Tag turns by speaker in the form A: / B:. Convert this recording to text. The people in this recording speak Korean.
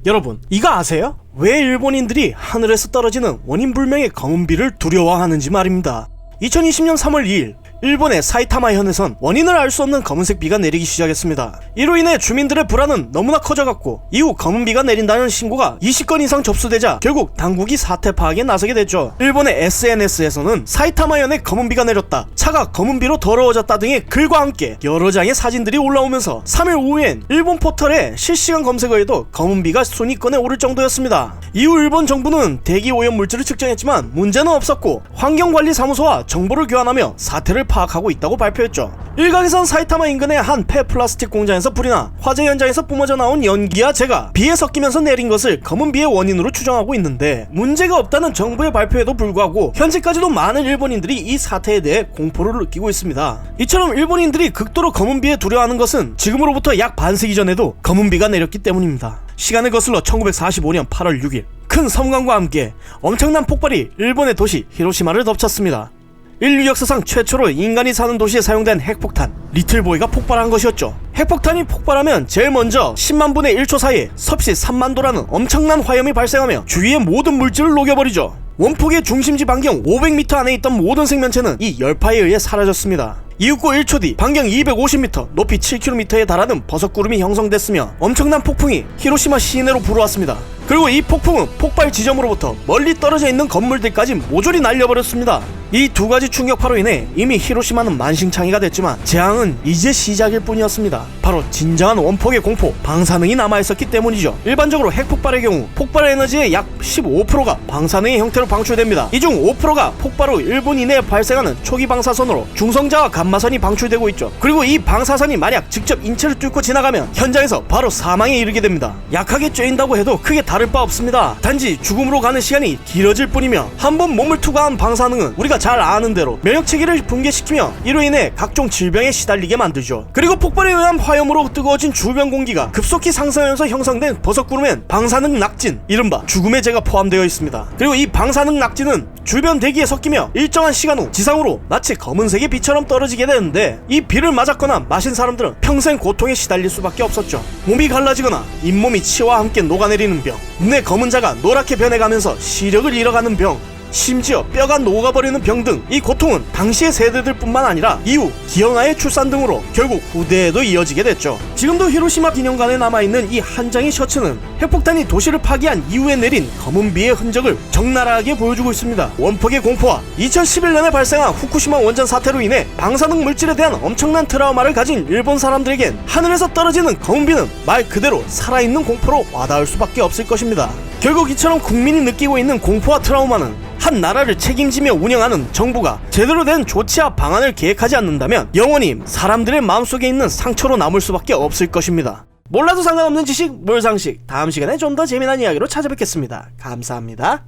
A: 여러분, 이거 아세요? 왜 일본인들이 하늘에서 떨어지는 원인불명의 검은 비를 두려워하는지 말입니다. 2020년 3월 2일 일본의 사이타마 현에선 원인을 알 수 없는 검은색 비가 내리기 시작했습니다. 이로 인해 주민들의 불안은 너무나 커져갔고 이후 검은 비가 내린다는 신고가 20건 이상 접수되자 결국 당국이 사태 파악에 나서게 됐죠. 일본의 SNS에서는 사이타마 현에 검은 비가 내렸다, 차가 검은 비로 더러워졌다 등의 글과 함께 여러 장의 사진들이 올라오면서 3일 오후엔 일본 포털에 실시간 검색어에도 검은 비가 순위권에 오를 정도였습니다. 이후 일본 정부는 대기 오염 물질을 측정했지만 문제는 없었고 환경관리사무소와 정보를 교환하며 사태를 파악하고 있다고 발표했죠. 일각에선 사이타마 인근의 한 폐플라스틱 공장에서 불이 나 화재 현장에서 뿜어져 나온 연기와 재가 비에 섞이면서 내린 것을 검은 비의 원인으로 추정하고 있는데, 문제가 없다는 정부의 발표에도 불구하고 현재까지도 많은 일본인들이 이 사태에 대해 공포를 느끼고 있습니다. 이처럼 일본인들이 극도로 검은 비에 두려워하는 것은 지금으로부터 약 반세기 전에도 검은 비가 내렸기 때문입니다. 시간을 거슬러 1945년 8월 6일 큰 섬광과 함께 엄청난 폭발이 일본의 도시 히로시마를 덮쳤습니다. 인류 역사상 최초로 인간이 사는 도시에 사용된 핵폭탄 리틀보이가 폭발한 것이었죠. 핵폭탄이 폭발하면 제일 먼저 10만 분의 1초 사이에 섭씨 3만도라는 엄청난 화염이 발생하며 주위의 모든 물질을 녹여버리죠. 원폭의 중심지 반경 500m 안에 있던 모든 생명체는 이 열파에 의해 사라졌습니다. 이윽고 1초 뒤 반경 250m, 높이 7km에 달하는 버섯구름이 형성됐으며 엄청난 폭풍이 히로시마 시내로 불어왔습니다. 그리고 이 폭풍은 폭발 지점으로부터 멀리 떨어져 있는 건물들까지 모조리 날려버렸습니다. 이 두 가지 충격파로 인해 이미 히로시마는 만신창이가 됐지만 재앙은 이제 시작일 뿐이었습니다. 바로 진정한 원폭의 공포, 방사능이 남아있었기 때문이죠. 일반적으로 핵폭발의 경우 폭발 에너지의 약 15%가 방사능의 형태로 방출됩니다. 이 중 5%가 폭발 후 1분 이내에 발생하는 초기 방사선으로 중성자와 감마선이 방출되고 있죠. 그리고 이 방사선이 만약 직접 인체를 뚫고 지나가면 현장에서 바로 사망에 이르게 됩니다. 약하게 쬐인다고 해도 크게 다를 바 없습니다. 단지 죽음으로 가는 시간이 길어질 뿐이며, 한번 몸을 투과한 방사능은 우리가 잘 아는 대로 면역체계를 붕괴시키며 이로 인해 각종 질병에 시달리게 만들죠. 그리고 폭발에 의한 화염으로 뜨거워진 주변 공기가 급속히 상승하면서 형성된 버섯구름엔 방사능 낙진, 이른바 죽음의 재가 포함되어 있습니다. 그리고 이 방사능 낙진은 주변 대기에 섞이며 일정한 시간 후 지상으로 마치 검은색의 비처럼 떨어지게 되는데, 이 비를 맞았거나 마신 사람들은 평생 고통에 시달릴 수밖에 없었죠. 몸이 갈라지거나 잇몸이 치와 함께 녹아내리는 병, 눈의 검은 자가 노랗게 변해가면서 시력을 잃어가는 병, 심지어 뼈가 녹아버리는 병 등 이 고통은 당시의 세대들 뿐만 아니라 이후 기형아의 출산 등으로 결국 후대에도 이어지게 됐죠. 지금도 히로시마 기념관에 남아있는 이 한 장의 셔츠는 핵폭탄이 도시를 파괴한 이후에 내린 검은 비의 흔적을 적나라하게 보여주고 있습니다. 원폭의 공포와 2011년에 발생한 후쿠시마 원전 사태로 인해 방사능 물질에 대한 엄청난 트라우마를 가진 일본 사람들에겐 하늘에서 떨어지는 검은 비는 말 그대로 살아있는 공포로 와닿을 수밖에 없을 것입니다. 결국 이처럼 국민이 느끼고 있는 공포와 트라우마는 한 나라를 책임지며 운영하는 정부가 제대로 된 조치와 방안을 계획하지 않는다면 영원히 사람들의 마음속에 있는 상처로 남을 수밖에 없을 것입니다. 몰라도 상관없는 지식, 몰상식. 다음 시간에 좀 더 재미난 이야기로 찾아뵙겠습니다. 감사합니다.